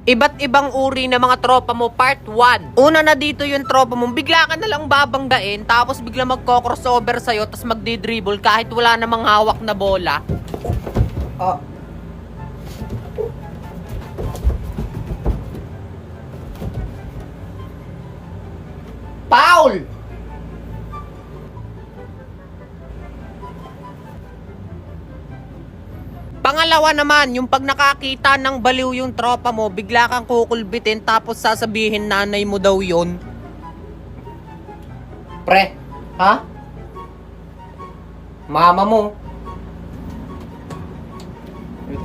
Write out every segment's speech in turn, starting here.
Iba't ibang uri ng mga tropa mo, part 1. Una na dito yung tropa mo, bigla ka na lang babanggain, tapos bigla magko-crossover sa'yo, tapos magdi-dribble kahit wala namang hawak na bola. Oh. Foul! Pangalawa naman, yung pag nakakita ng baliw yung tropa mo, bigla kang kukulbitin tapos sasabihin nanay mo daw yun. Pre, ha? Mama mo.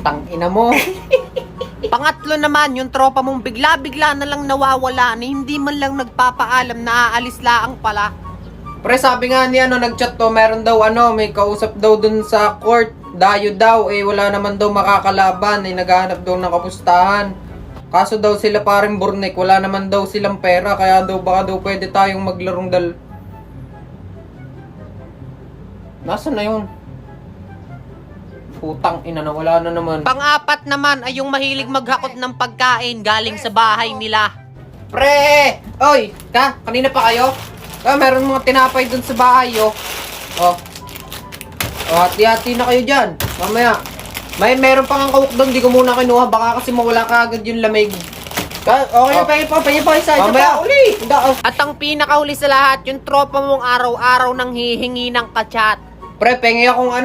Tangina mo. Pangatlo naman, yung tropa mong bigla-bigla na lang nawawala na hindi man lang nagpapaalam na aalis laang pala. Pre, sabi nga niya, nag-chat to, meron daw may kausap daw dun sa court. Dayo daw, wala naman daw makakalaban, naghahanap daw ng kapustahan. Kaso daw sila paring burnek, wala naman daw silang pera, kaya daw baka daw pwede tayong maglarong Nasaan na yun? Putang ina na, wala na naman. Pang-apat naman ay yung mahilig maghakot ng pagkain galing sa bahay nila. Pre! Oy! Kanina pa kayo? Meron mga tinapay dun sa bahay, oh. Hati-hati na kayo dyan. Mamaya. Meron pa nga kawok doon. Di ko muna kinuha. Baka kasi mawala ka agad yung lamig. Okay, pahingin po isa. Mamaya, uli. At ang pinakahuli sa lahat, yung tropa mong araw-araw nang hihingi ng kachat. Pre, pengi akong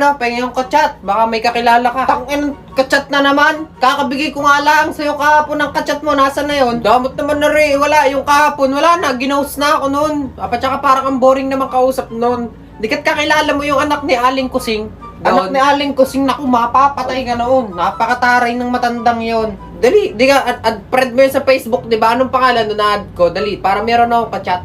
kachat. Baka may kakilala ka. Tangin, kachat na naman. Kakabigay ko nga lang sa'yo kahapon ng kachat mo. Nasaan na yun? Damot naman na rin. Wala, yung kahapon. Wala na. Ginaus na ako nun. Tsaka parang ang boring naman kausap nun. Di kat kakilala mo yung anak ni Aling Kusing? Anak ni Aling Kusing, naku, mapapatay ka noon. Napakataray ng matandang yon. Dali, di ka, add friend mo yun sa Facebook, di ba? Anong pangalan doon na add ko? Dali, para meron ako ka-chat.